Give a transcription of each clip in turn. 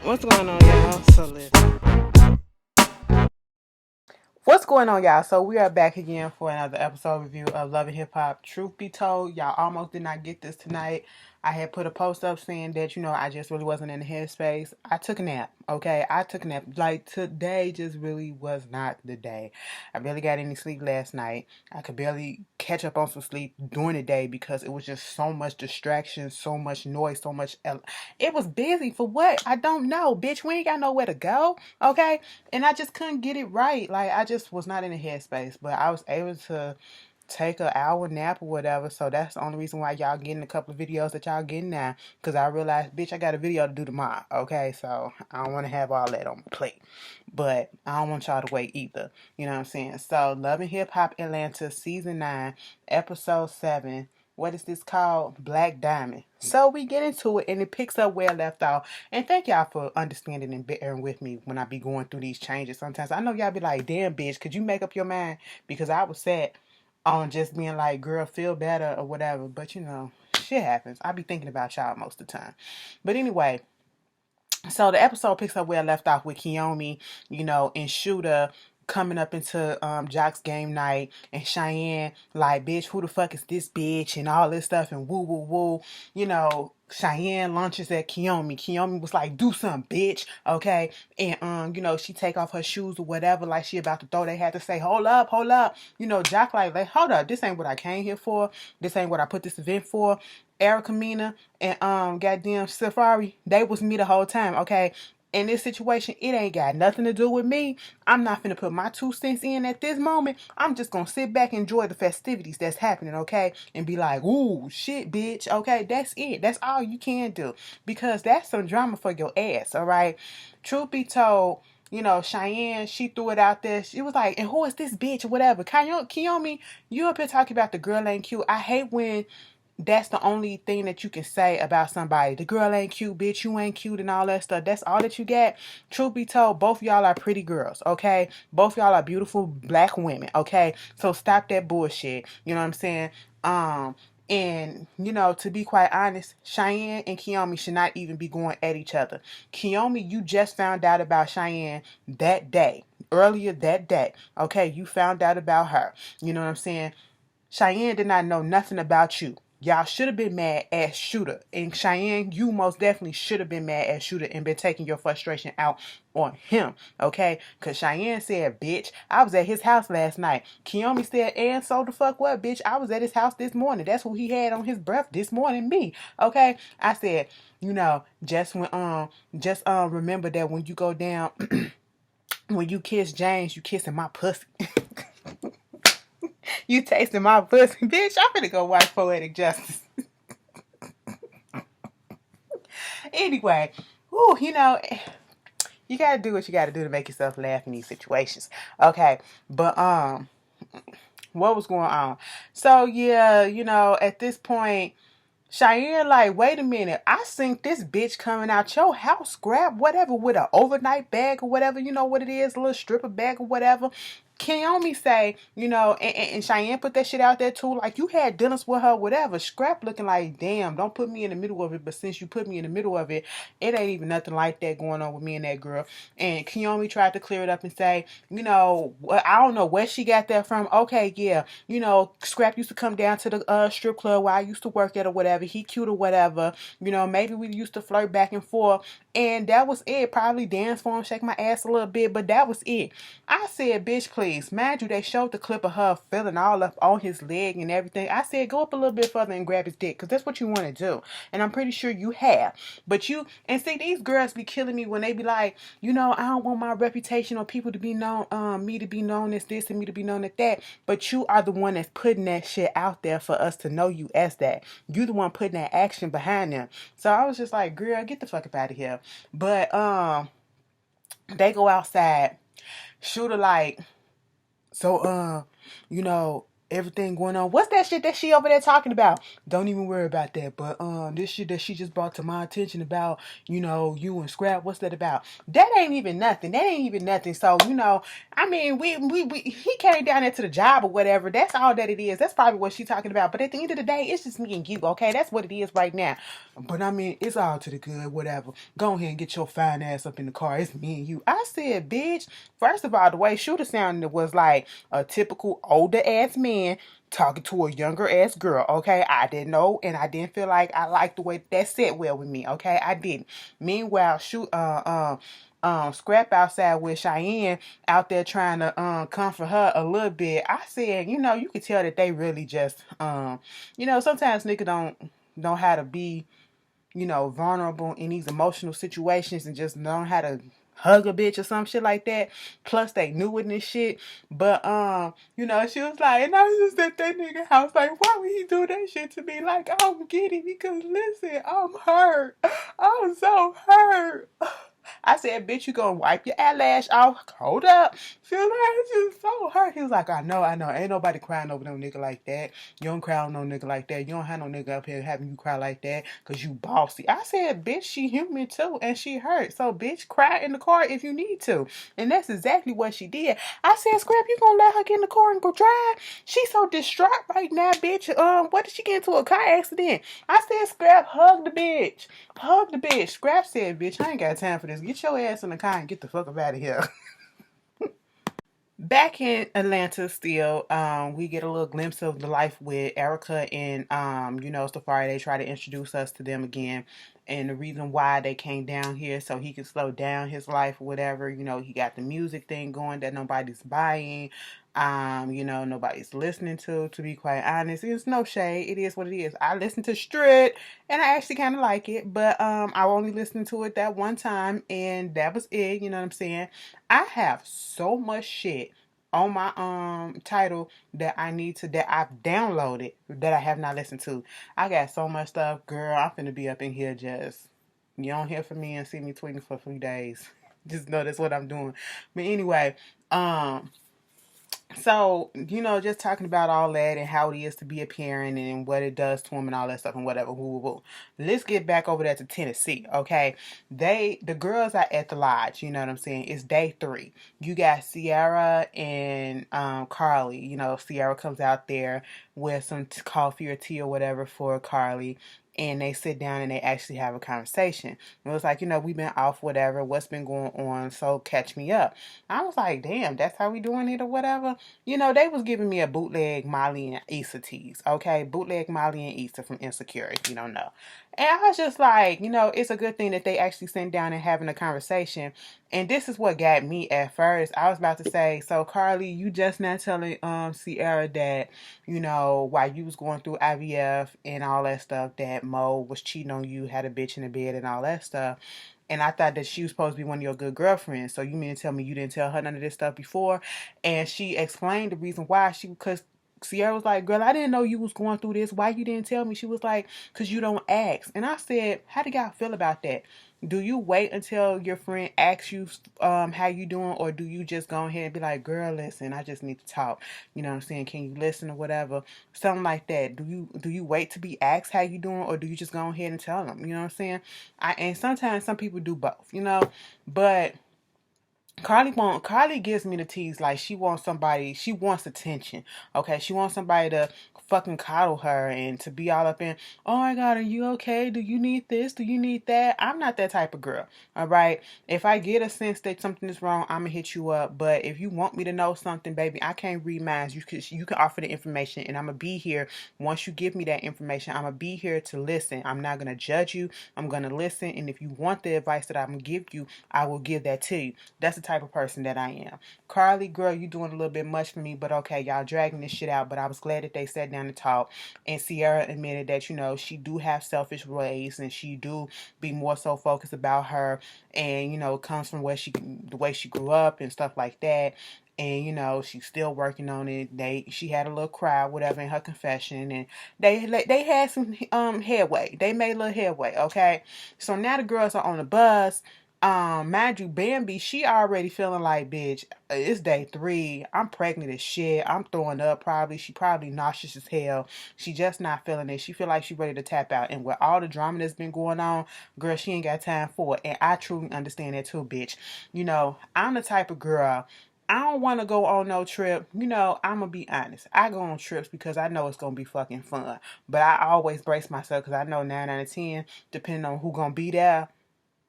What's going on, y'all? So listen. What's going on, y'all? So we are back again for another episode review of Love and Hip Hop. Truth be told, y'all almost did not get this tonight. I had put a post up saying that, I just really wasn't in the headspace. I took a nap, okay? I took a nap. Like, today just really was not the day. I barely got any sleep last night. I could barely catch up on some sleep during the day because it was just so much distraction, so much noise, so much... It was busy for what? I don't know. Bitch, we ain't got nowhere to go, okay? And I just couldn't get it right. Like, I just was not in the headspace. But I was able to take an hour nap or whatever. So that's the only reason why y'all getting a couple of videos that y'all getting now. Because I realized, bitch, I got a video to do tomorrow. Okay, so I don't want to have all that on my plate. But I don't want y'all to wait either. You know what I'm saying? So Love and Hip Hop Atlanta Season 9, Episode 7. What is this called? Black Diamond. So we get into it and it picks up where I left off. And thank y'all for understanding and bearing with me when I be going through these changes. Sometimes I know y'all be like, damn bitch, could you make up your mind? Because I was set on just being like, girl, feel better or whatever. But shit happens. I be thinking about y'all most of the time. But anyway, so the episode picks up where I left off with Kiyomi, and Shooter coming up into Jock's game night, and Cheyenne like, bitch, who the fuck is this bitch, and all this stuff, and woo woo woo. Cheyenne launches at Kiyomi. Kiyomi was like, do something, bitch, okay? And she take off her shoes or whatever, like she about to throw. They had to say, hold up, hold up. Jock like, hold up, this ain't what I came here for. This ain't what I put this event for. Erica Mina and goddamn Safaree, they was me the whole time, okay? In this situation, it ain't got nothing to do with me. I'm not finna put my 2 cents in at this moment. I'm just gonna sit back and enjoy the festivities that's happening, okay? And be like, ooh, shit, bitch, okay? That's it. That's all you can do. Because that's some drama for your ass, all right? Truth be told, Cheyenne, she threw it out there. She was like, and who is this bitch or whatever? Kiyomi, you up here talking about the girl ain't cute. I hate when that's the only thing that you can say about somebody. The girl ain't cute, bitch. You ain't cute and all that stuff. That's all that you got. Truth be told, both y'all are pretty girls, okay? Both y'all are beautiful black women, okay? So stop that bullshit. You know what I'm saying? And, to be quite honest, Cheyenne and Kiyomi should not even be going at each other. Kiyomi, you just found out about Cheyenne that day. Earlier that day, okay? You found out about her. You know what I'm saying? Cheyenne did not know nothing about you. Y'all should have been mad at Shooter. And Cheyenne, you most definitely should have been mad at Shooter and been taking your frustration out on him. Okay? Because Cheyenne said, bitch, I was at his house last night. Kiyomi said, and so the fuck what, bitch? I was at his house this morning. That's who he had on his breath this morning, me. Okay? I said, just remember that when you go down, when you kiss James, you kissing my pussy. You tasting my pussy, bitch. I'm gonna go watch Poetic Justice. Anyway, whew, you gotta do what you gotta do to make yourself laugh in these situations. Okay, but what was going on? So yeah, at this point, Cheyenne like, wait a minute, I seen this bitch coming out your house, grab whatever with an overnight bag or whatever, you know what it is, a little stripper bag or whatever. Kiyomi say, and Cheyenne put that shit out there too, like, you had dinners with her, whatever. Scrap looking like, damn, don't put me in the middle of it, but since you put me in the middle of it, it ain't even nothing like that going on with me and that girl. And Kiyomi tried to clear it up and say, I don't know where she got that from. Okay, yeah, Scrap used to come down to the strip club where I used to work at or whatever. He cute or whatever. Maybe we used to flirt back and forth. And that was it. Probably dance for him, shake my ass a little bit, but that was it. I said, bitch, please. Mind you, they showed the clip of her feeling all up on his leg and everything. I said, go up a little bit further and grab his dick, because that's what you want to do. And I'm pretty sure you have. But and see, these girls be killing me when they be like, I don't want my reputation or people to be known, me to be known as this and me to be known as that. But you are the one that's putting that shit out there for us to know you as that. You the one putting that action behind them. So I was just like, girl, get the fuck up out of here. But they go outside. Shooter like, so everything going on. What's that shit that she over there talking about? Don't even worry about that. But this shit that she just brought to my attention about, you and Scrap, what's that about? That ain't even nothing. That ain't even nothing. So, I mean, we he came down there to the job or whatever. That's all that it is. That's probably what she's talking about. But at the end of the day, it's just me and you, okay? That's what it is right now. But I mean, it's all to the good, whatever. Go ahead and get your fine ass up in the car. It's me and you. I said, bitch, first of all, the way Shooter sounded was like a typical older ass man talking to a younger ass girl, okay? I didn't know, and I didn't feel like I liked the way that set well with me, okay? I didn't. Meanwhile, Scrap outside with Cheyenne out there trying to comfort her a little bit. I said, you could tell that they really just sometimes niggas don't know how to be vulnerable in these emotional situations and just know how to hug a bitch or some shit like that. Plus they knew it and this shit. But she was like, and I was just at that nigga house like, why would he do that shit to me? Like, I don't get it because listen, I'm hurt. I'm so hurt. I said, bitch, you gonna wipe your eyelash off? Hold up. She was like, it's just so hurt. He was like, I know. Ain't nobody crying over no nigga like that. You don't cry on no nigga like that. You don't have no nigga up here having you cry like that because you bossy. I said, bitch, she human too and she hurt. So, bitch, cry in the car if you need to. And that's exactly what she did. I said, Scrap, you gonna let her get in the car and go drive? She's so distraught right now, bitch. What did she get into a car accident? I said, Scrap, hug the bitch. Hug the bitch. Scrap said, bitch, I ain't got time for this. Get your ass in the car and get the fuck up out of here. Back in Atlanta still, we get a little glimpse of the life with Erica and Safaree. They try to introduce us to them again. And the reason why they came down here so he could slow down his life or whatever. He got the music thing going that nobody's buying. Nobody's listening to be quite honest. It's no shade. It is what it is. I listen to Strut and I actually kind of like it, but I only listened to it that one time and that was it. You know what I'm saying? I have so much shit on my title that I've downloaded that I have not listened to. I got so much stuff, girl. I'm finna be up in here just you don't hear from me and see me tweeting for 3 days. Just know that's what I'm doing. But anyway, so, just talking about all that and how it is to be a parent and what it does to them and all that stuff and whatever. Woo, woo, woo. Let's get back over there to Tennessee, okay? The girls are at the lodge, you know what I'm saying? It's day 3. You got Sierra and Karlie. Sierra comes out there with some coffee or tea or whatever for Karlie. And they sit down and they actually have a conversation. And it was like, we've been off, whatever. What's been going on? So catch me up. I was like, damn, that's how we doing it or whatever. They was giving me a bootleg Molly and Issa tease, okay? Bootleg Molly and Issa from Insecure, if you don't know. And I was just like, it's a good thing that they actually sitting down and having a conversation. And this is what got me at first. I was about to say, so Karlie, you just not telling Sierra that, while you was going through IVF and all that stuff, that Mo was cheating on you, had a bitch in the bed and all that stuff. And I thought that she was supposed to be one of your good girlfriends. So you mean to tell me you didn't tell her none of this stuff before? And she explained the reason why. Because Sierra was like, girl, I didn't know you was going through this. Why you didn't tell me? She was like, because you don't ask. And I said, how do y'all feel about that? Do you wait until your friend asks you how you doing? Or do you just go ahead and be like, girl, listen, I just need to talk. You know what I'm saying? Can you listen or whatever? Something like that. Do you wait to be asked how you doing? Or do you just go ahead and tell them? You know what I'm saying? And sometimes some people do both, but Karlie gives me the tease like she wants attention. Okay, she wants somebody to fucking coddle her and to be all up in, oh my god, are you okay? Do you need this? Do you need that? I'm not that type of girl. All right. If I get a sense that something is wrong, I'm gonna hit you up. But if you want me to know something, baby, I can't read minds. You can offer the information and I'm gonna be here. Once you give me that information, I'm gonna be here to listen. I'm not gonna judge you. I'm gonna listen. And if you want the advice that I'm gonna give you, I will give that to you. That's the type of person that I am. Karlie, girl, you doing a little bit much for me, but okay, y'all dragging this shit out. But I was glad that they sat down and talked. And Sierra admitted that, she do have selfish ways and she do be more so focused about her. And, it comes from the way she grew up and stuff like that. And she's still working on it. She had a little cry, whatever, in her confession, and they had some headway. They made a little headway, okay. So now the girls are on the bus. Mind you, Bambi, she already feeling like, bitch, it's day 3. I'm pregnant as shit. I'm throwing up probably. She probably nauseous as hell. She just not feeling it. She feel like she ready to tap out. And with all the drama that's been going on, girl, she ain't got time for it. And I truly understand that too, bitch. You know, I'm the type of girl, I don't want to go on no trip. You know, I'm going to be honest. I go on trips because I know it's going to be fucking fun. But I always brace myself because I know 9 out of 10, depending on who going to be there,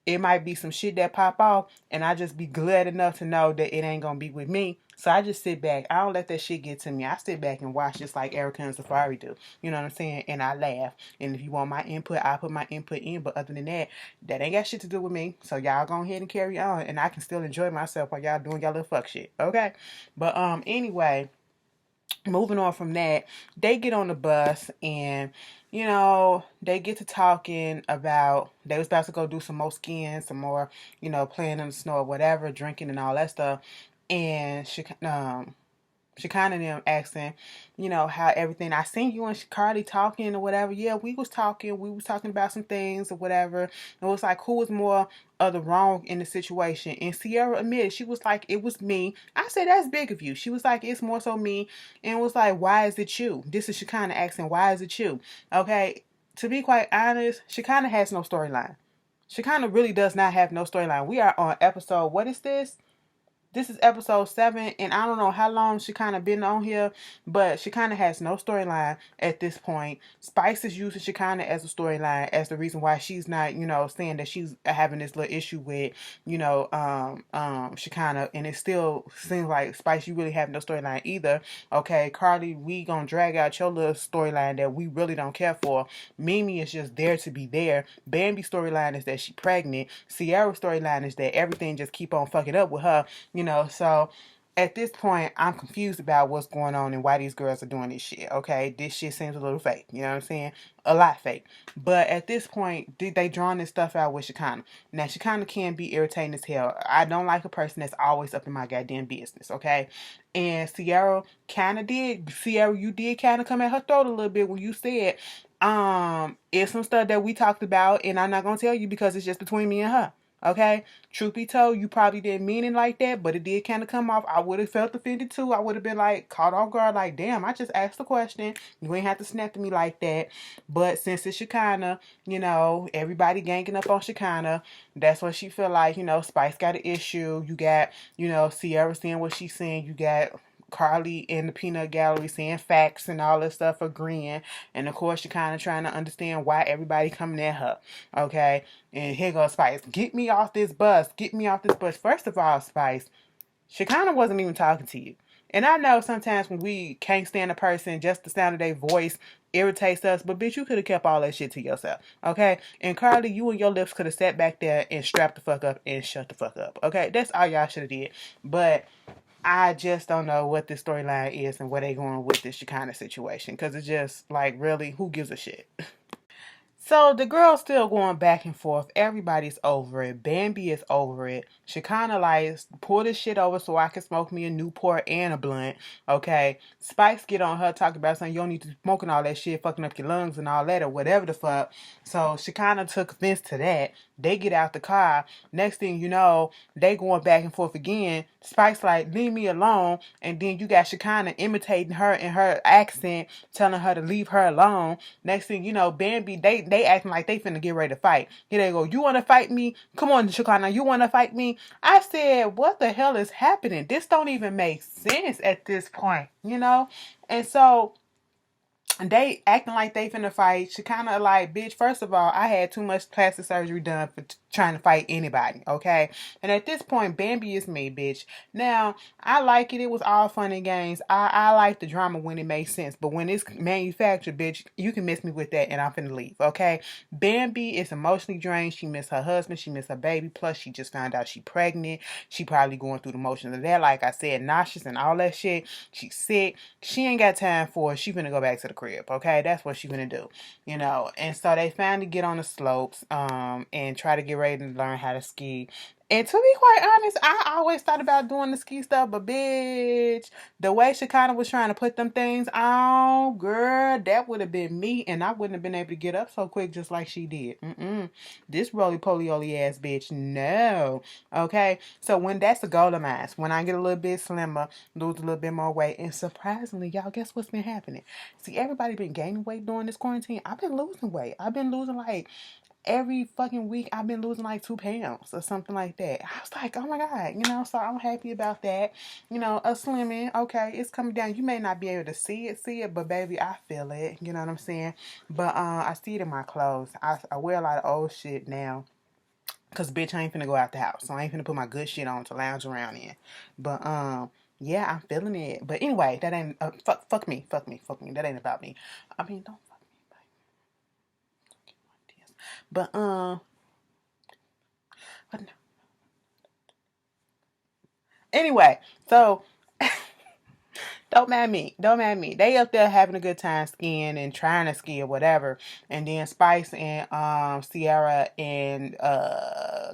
it might be some shit that pop off, and I just be glad enough to know that it ain't gonna be with me. So I just sit back. I don't let that shit get to me. I sit back and watch just like Erica and Safaree do. You know what I'm saying? And I laugh. And if you want my input, I put my input in. But other than that, that ain't got shit to do with me. So y'all go ahead and carry on, and I can still enjoy myself while y'all doing y'all little fuck shit. Okay? But anyway, moving on from that, they get on the bus and, you know, they get to talking about they was about to go do some more skiing, some more, you know, playing in the snow or whatever, drinking and all that stuff. And she kind of them asking, you know, how everything. I seen you and Karlie talking or whatever. Yeah, we was talking. We was talking about some things or whatever. It was like, who was more of the wrong in the situation? And Sierra admitted, she was like, it was me. I said, that's big of you. She was like, it's more so me. And was like, why is it you? This is Shekinah asking, why is it you? Okay, to be quite honest, Shekinah has no storyline. Shekinah really does not have no storyline. We are on episode, what is this? This is episode 7, and I don't know how long she kind of been on here, but she kind of has no storyline at this point. Spice is using she kind of as a storyline as the reason why she's not, you know, saying that she's having this little issue with, you know, she kind of, and it still seems like Spice, you really have no storyline either. Okay, Karlie, we gonna drag out your little storyline that we really don't care for. Mimi is just there to be there. Bambi's storyline is that she pregnant. Sierra's storyline is that everything just keep on fucking up with her. You know, so at this point, I'm confused about what's going on and why these girls are doing this shit, okay? This shit seems a little fake, you know what I'm saying? A lot fake. But at this point, they drawing this stuff out with Shekinah. Now, Shekinah can be irritating as hell. I don't like a person that's always up in my goddamn business, okay? And Sierra kind of did. Sierra, you did kind of come at her throat a little bit when you said, it's some stuff that we talked about, and I'm not going to tell you because it's just between me and her. Okay, truth be told, you probably didn't mean it like that, but it did kind of come off. I would have felt offended too. I would have been like caught off guard, like, damn, I just asked the question. You ain't have to snap to me like that. But since it's Shekinah, you know, everybody ganging up on Shekinah, that's what she feel like. You know, Spice got an issue. You got, you know, Sierra saying what she's saying. You got Karlie in the peanut gallery saying facts and all this stuff, agreeing. And of course, you're kind of trying to understand why everybody coming at her. Okay? And here goes Spice. Get me off this bus. Get me off this bus. First of all, Spice, she kind of wasn't even talking to you. And I know sometimes when we can't stand a person, just the sound of their voice irritates us. But bitch, you could have kept all that shit to yourself. Okay? And Karlie, you and your lips could have sat back there and strapped the fuck up and shut the fuck up. Okay? That's all y'all should have did. But I just don't know what this storyline is and where they going with this kind of situation. Because it's just like, really, who gives a shit? So the girl's still going back and forth. Everybody's over it. Bambi is over it. She kind of like, pull this shit over so I can smoke me a Newport and a blunt. Okay. Spice get on her talking about something. You don't need to be smoking all that shit, fucking up your lungs and all that or whatever the fuck. So she kind of took offense to that. They get out the car. Next thing you know, they going back and forth again. Spice like, leave me alone. And then you got Shekinah imitating her in her accent, telling her to leave her alone. Next thing you know, Bambi, they acting like they finna get ready to fight. Here they go, you want to fight me? Come on, Shekinah, you want to fight me? I said, what the hell is happening? This don't even make sense at this point, you know? And so they acting like they finna fight. She kind of like, bitch, first of all, I had too much plastic surgery done for trying to fight anybody, okay? And at this point, Bambi is me, bitch. Now, I like it. It was all fun and games. I like the drama when it makes sense. But when it's manufactured, bitch, you can miss me with that and I'm finna leave, okay? Bambi is emotionally drained. She missed her husband. She missed her baby. Plus, she just found out she pregnant. She probably going through the motions of that. Like I said, nauseous and all that shit. She's sick. She ain't got time for it. She finna go back to the crib, okay? That's what she finna do, you know? And so they finally get on the slopes and try to get ready ready to learn how to ski. And to be quite honest, I always thought about doing the ski stuff, but bitch, the way she kind of was trying to put them things on, girl, that would have been me, and I wouldn't have been able to get up so quick just like she did. This roly-poly-oly ass bitch, no. Okay? So when that's the goal of mine, when I get a little bit slimmer, lose a little bit more weight, and surprisingly, y'all, guess what's been happening? See, everybody been gaining weight during this quarantine. I've been losing weight. I've been losing like every fucking week. I've been losing like 2 pounds or something like that. I was like, oh my God, so I'm happy about that. A slimming, okay, it's coming down. You may not be able to see it, but baby, I feel it. You know what I'm saying? But I see it in my clothes. I wear a lot of old shit now. Cause bitch, I ain't finna go out the house. So I ain't finna put my good shit on to lounge around in. But yeah, I'm feeling it. But anyway, that ain't fuck me. That ain't about me. I mean, don't fuck me. But but no. Anyway, so don't mind me. Don't mind me. They up there having a good time skiing and trying to ski or whatever. And then Spice and Sierra and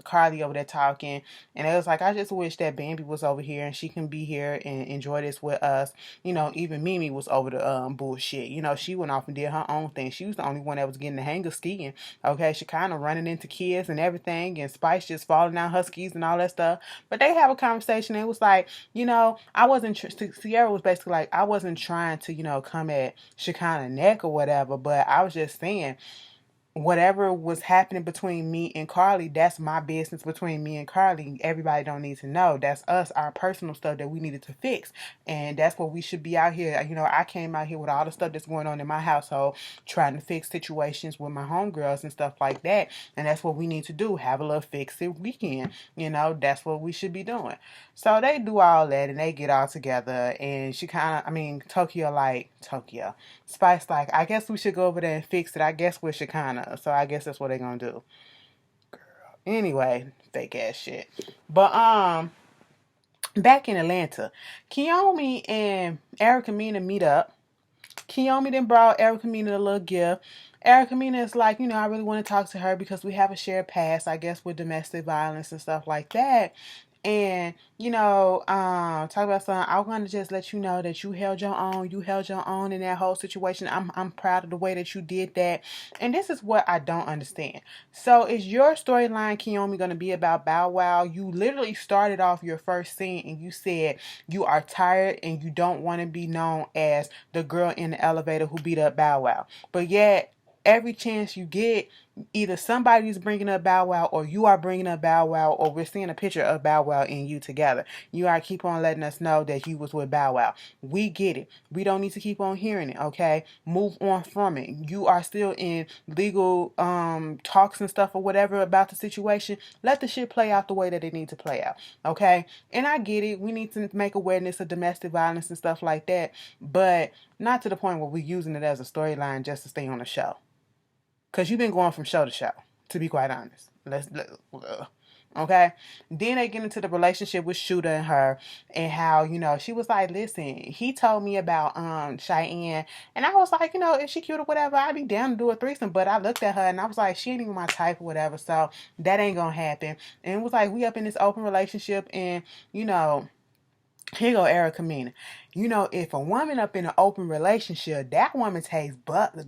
Karlie over there talking. And it was like, I just wish that Bambi was over here and she can be here and enjoy this with us. Even Mimi was over the bullshit. She went off and did her own thing. She was the only one that was getting the hang of skiing. Okay, she kind of running into kids and everything. And Spice just falling down her skis and all that stuff. But they have a conversation. And it was like, I wasn't, Sierra was basically like, I wasn't trying to, come at Shekinah neck or whatever, but I was just saying, whatever was happening between me and Karlie, that's my business between me and Karlie. Everybody don't need to know. That's us, our personal stuff that we needed to fix. And that's what we should be out here. I came out here with all the stuff that's going on in my household, trying to fix situations with my homegirls and stuff like that. And that's what we need to do. Have a little fix it weekend. That's what we should be doing. So they do all that and they get all together. And she Tokyo. Spice like, I guess we should go over there and fix it. I guess we're Shekinah. So I guess that's what they're gonna do. Girl. Anyway, fake ass shit. But back in Atlanta, Kiyomi and Erica Mina meet up. Kiyomi then brought Erica Mina a little gift. Erica Mina is like, I really want to talk to her because we have a shared past, I guess, with domestic violence and stuff like that. And, talk about something. I want to just let you know that you held your own. You held your own in that whole situation. I'm proud of the way that you did that. And this is what I don't understand. So is your storyline, Kiyomi, going to be about Bow Wow? You literally started off your first scene and you said you are tired and you don't want to be known as the girl in the elevator who beat up Bow Wow. But yet, every chance you get, either somebody's bringing up Bow Wow or you are bringing up Bow Wow or we're seeing a picture of Bow Wow and you together. You are keep on letting us know that you was with Bow Wow. We get it. We don't need to keep on hearing it, okay? Move on from it. You are still in legal talks and stuff or whatever about the situation. Let the shit play out the way that it needs to play out, okay? And I get it. We need to make awareness of domestic violence and stuff like that, but not to the point where we're using it as a storyline just to stay on the show. Because you've been going from show to show, to be quite honest. Okay? Then they get into the relationship with Shooter and her and how, she was like, listen, he told me about Cheyenne. And I was like, if she cute or whatever, I'd be down to do a threesome. But I looked at her and I was like, she ain't even my type or whatever. So that ain't going to happen. And it was like, we up in this open relationship and, here go Erica Mina. If a woman up in an open relationship, that woman takes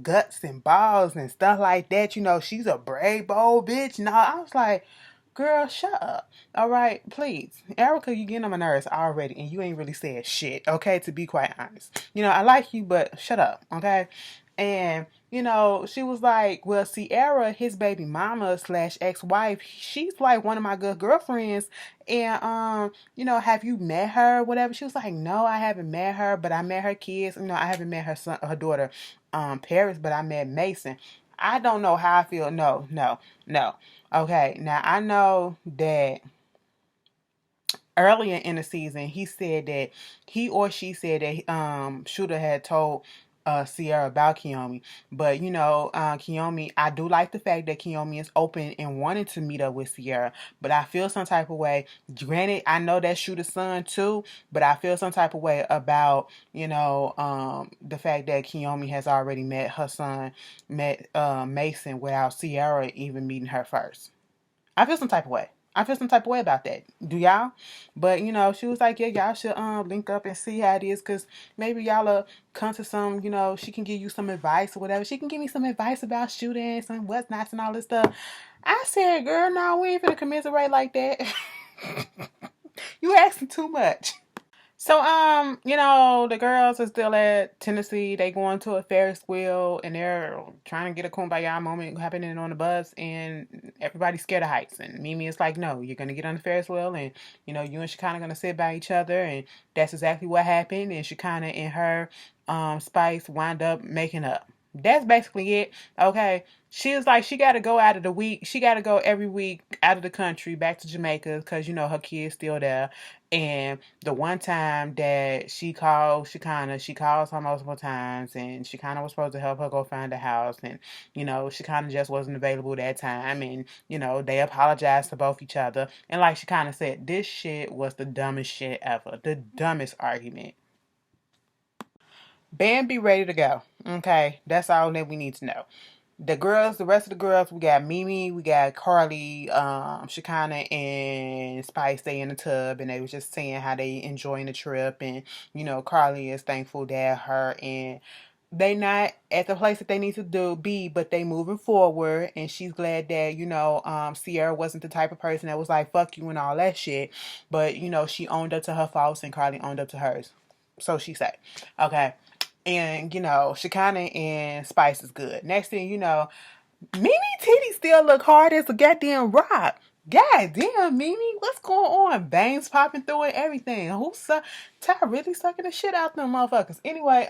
guts and balls and stuff like that. She's a brave, bold bitch. No, I was like, girl, shut up. All right, please. Erica, you getting on my nerves already, and you ain't really said shit, okay, to be quite honest. I like you, but shut up, okay? And, she was like, well, Sierra, his baby mama / ex-wife, she's like one of my good girlfriends. And, have you met her, whatever? She was like, no, I haven't met her, but I met her kids. I haven't met her daughter, Paris, but I met Mason. I don't know how I feel. No. Okay, now I know that earlier in the season, he said that she said that Shooter had told Sierra about Kiyomi. But Kiyomi, I do like the fact that Kiyomi is open and wanting to meet up with Sierra. But I feel some type of way. Granted, I know that's Shooter's son too, but I feel some type of way about the fact that Kiyomi has already met her son, Mason, without Sierra even meeting her first. I feel some type of way. I feel some type of way about that. Do y'all? But she was like, yeah, y'all should link up and see how it is, cause maybe y'all come to some, she can give you some advice or whatever. She can give me some advice about shooting, some whatnots and all this stuff. I said, girl, no, we ain't finna commiserate like that. You asking too much. So, the girls are still at Tennessee. They going to a Ferris wheel and they're trying to get a Kumbaya moment happening on the bus, and everybody's scared of heights. And Mimi is like, no, you're gonna get on the Ferris wheel, and you and Shekinah gonna sit by each other, and that's exactly what happened. And Shekinah and her Spice wind up making up. That's basically it. Okay. She was like, she got to go out of the week. She got to go every week out of the country back to Jamaica because, her kid's still there. And the one time that she called Shekinah, she calls her multiple times, and Shekinah was supposed to help her go find a house. And, Shekinah just wasn't available that time. And, they apologized to both each other. And like Shekinah said, this shit was the dumbest shit ever. The dumbest argument. Band be ready to go. Okay, that's all that we need to know. The rest of the girls, we got Mimi, we got Karlie, Shekinah, and Spice. They in the tub, and they was just saying how they enjoying the trip, and Karlie is thankful that her and they not at the place that they need to be, but they moving forward, and she's glad that Sierra wasn't the type of person that was like fuck you and all that shit, but she owned up to her faults and Karlie owned up to hers. So she said, okay. And, Shekinah and Spice is good. Next thing you know, Mimi titties still look hard as a goddamn rock. God damn, Mimi, what's going on? Bangs popping through and everything. Ty really sucking the shit out them motherfuckers. Anyway,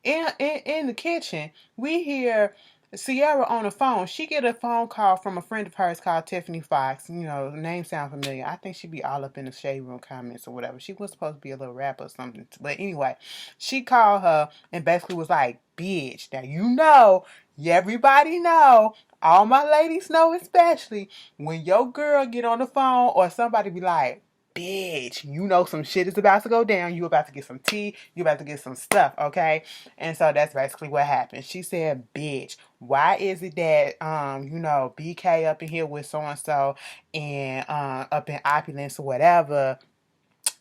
in the kitchen, we hear Sierra on the phone. She get a phone call from a friend of hers called Tiffany Fox. The name sounds familiar. I think she be all up in the shade room comments or whatever. She was supposed to be a little rapper or something. But anyway, she called her and basically was like, bitch, now everybody know, all my ladies know especially, when your girl get on the phone or somebody be like, bitch, some shit is about to go down. You about to get some tea. You about to get some stuff, okay? And so that's basically what happened. She said, bitch, why is it that, BK up in here with so-and-so and up in opulence or whatever,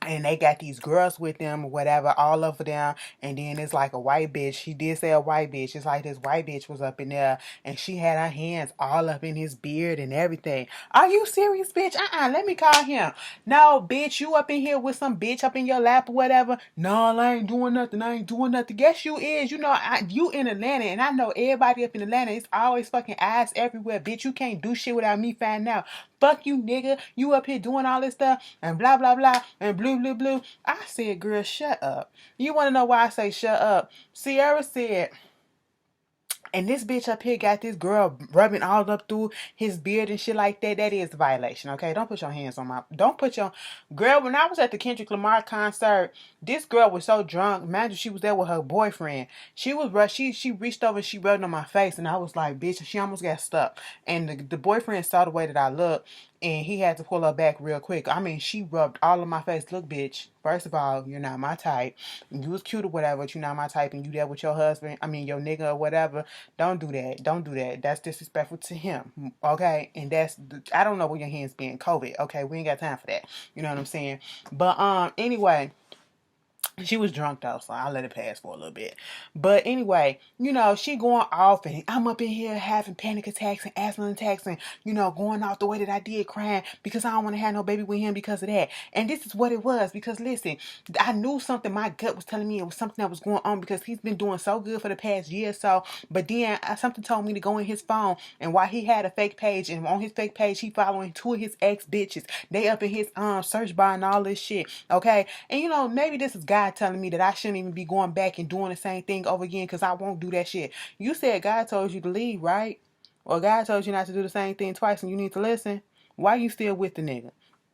and they got these girls with them or whatever, all over them, and then it's like a white bitch. She did say a white bitch. It's like this white bitch was up in there, and she had her hands all up in his beard and everything. Are you serious, bitch? Let me call him. No, bitch, you up in here with some bitch up in your lap or whatever. No, I ain't doing nothing. I ain't doing nothing. Yes, you is. You in Atlanta, and I know everybody up in Atlanta. It's always fucking eyes everywhere, bitch. You can't do shit without me finding out. Fuck you, nigga. You up here doing all this stuff and blah, blah, blah, and blue, blue, blue. I said, girl, shut up. You want to know why I say shut up? Sierra said, and this bitch up here got this girl rubbing all up through his beard and shit like that. That is a violation, okay? Don't put your hands on my... Don't put your... Girl, when I was at the Kendrick Lamar concert, this girl was so drunk. Imagine she was there with her boyfriend. She reached over and she rubbed on my face, and I was like, bitch, she almost got stuck. And the boyfriend saw the way that I looked, and he had to pull her back real quick. I mean, she rubbed all of my face. Look, bitch, first of all, you're not my type. You was cute or whatever, but you're not my type, and you there with your husband, your nigga or whatever. Don't do that. Don't do that. That's disrespectful to him, okay? And I don't know where your hands been. COVID, okay? We ain't got time for that. You know what I'm saying? But, anyway... She was drunk though, so I'll let it pass for a little bit. But anyway, she going off, and I'm up in here having panic attacks and asthma attacks and, going off the way that I did, crying because I don't want to have no baby with him because of that. And this is what it was, because listen, I knew something, my gut was telling me it was something that was going on because he's been doing so good for the past year or so. But then something told me to go in his phone, and while he had a fake page, and on his fake page, he following two of his ex bitches. They up in his search bar and all this shit, okay? And maybe this is God telling me that I shouldn't even be going back and doing the same thing over again because I won't do that shit. You said God told you to leave, right? Or God told you not to do the same thing twice and you need to listen. Why you still with the nigga?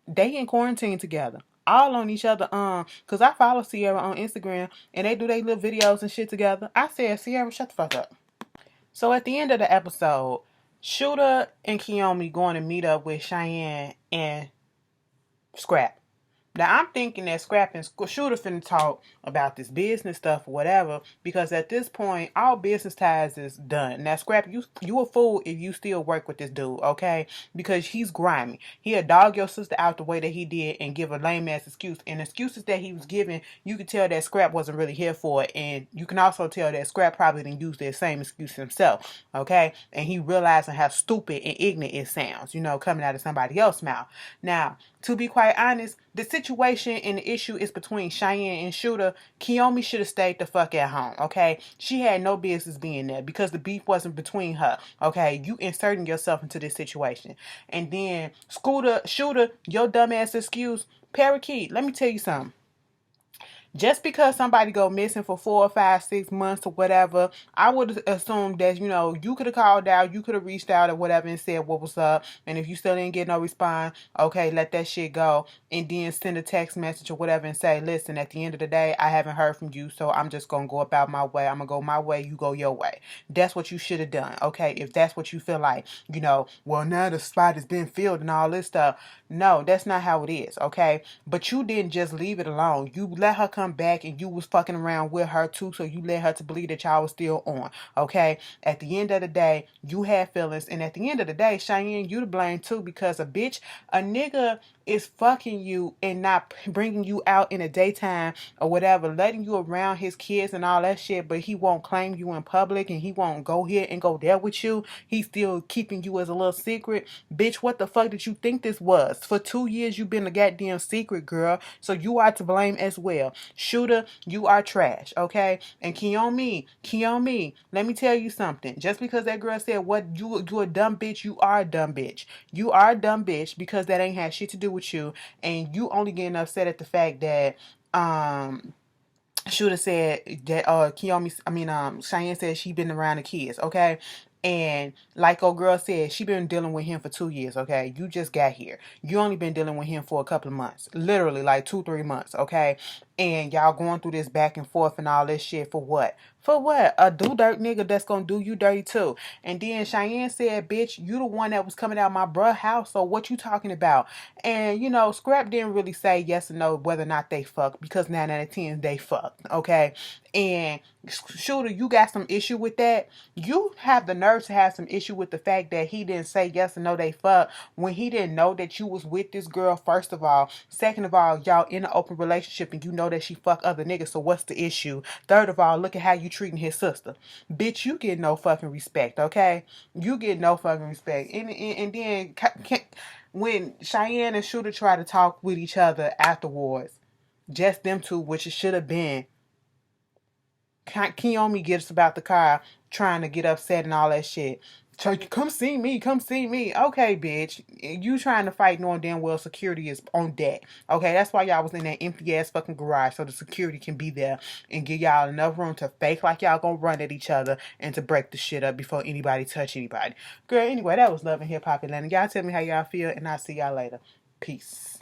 They in quarantine together. All on each other, because I follow Sierra on Instagram and they do their little videos and shit together. I said, Sierra, shut the fuck up. So at the end of the episode, Shooter and Kiyomi going to meet up with Cheyenne and Scrap. Now I'm thinking that Scrap and Shooter finna talk about this business stuff or whatever, because at this point all business ties is done. Now Scrap, you a fool if you still work with this dude, okay? Because he's grimy. He'll dog your sister out the way that he did and give a lame ass excuse. And excuses that he was giving, you could tell that Scrap wasn't really here for it. And you can also tell that Scrap probably didn't use that same excuse himself, okay? And he realizing how stupid and ignorant it sounds, coming out of somebody else's mouth. Now, to be quite honest, the situation and the issue is between Cheyenne and Shooter. Kiyomi should have stayed the fuck at home, okay? She had no business being there because the beef wasn't between her, okay? You inserting yourself into this situation. And then Shooter, your dumbass excuse, Parakeet, let me tell you something. Just because somebody go missing for 4 or 5, 6 months or whatever, I would assume that, you could have called out, you could have reached out or whatever and said what was up. And if you still didn't get no response, okay, let that shit go. And then send a text message or whatever and say, listen, at the end of the day, I haven't heard from you, so I'm just going to go about my way. I'm going to go my way, you go your way. That's what you should have done, okay? If that's what you feel like, well, now the spot has been filled and all this stuff. No, that's not how it is, okay? But you didn't just leave it alone. You let her come back and you was fucking around with her too, so you led her to believe that y'all was still on, okay? At the end of the day, you had feelings, and at the end of the day, Cheyenne, you to blame too, because a nigga is fucking you and not bringing you out in the daytime or whatever, letting you around his kids and all that shit, but he won't claim you in public and he won't go here and go there with you. He's still keeping you as a little secret. Bitch, what the fuck did you think this was? For 2 years, you've been a goddamn secret, girl. So you are to blame as well. Shooter, you are trash, okay? And Kiyomi, let me tell you something. Just because that girl said what you a dumb bitch, you are a dumb bitch. You are a dumb bitch because that ain't had shit to do with you, and you only getting upset at the fact that Shooter said that Cheyenne said she been around the kids, okay? And like old girl said, she been dealing with him for 2 years, okay? You just got here. You only been dealing with him for a couple of months. Literally like 2-3 months, okay? And y'all going through this back and forth and all this shit for what? For what? A do-dirt nigga that's gonna do you dirty too. And then Cheyenne said, bitch, you the one that was coming out of my bruh house, so what you talking about? And, Scrap didn't really say yes or no whether or not they fucked, because 9 out of 10 they fucked, okay? And Shooter, you got some issue with that? You have the nerve to have some issue with the fact that he didn't say yes or no they fucked when he didn't know that you was with this girl, first of all. Second of all, y'all in an open relationship and you know that she fuck other niggas, so what's the issue? Third of all, look at how you treating his sister. Bitch, you get no fucking respect, okay? You get no fucking respect. And then when Cheyenne and Shooter try to talk with each other afterwards, just them two, which it should have been, Kiyomi gets about the car trying to get upset and all that shit. So come see me. Okay, bitch. You trying to fight knowing damn well security is on deck. Okay, that's why y'all was in that empty ass fucking garage, so the security can be there and give y'all enough room to fake like y'all gonna run at each other and to break the shit up before anybody touch anybody. Girl, anyway, that was Love and Hip Hop Atlanta. Y'all tell me how y'all feel and I'll see y'all later. Peace.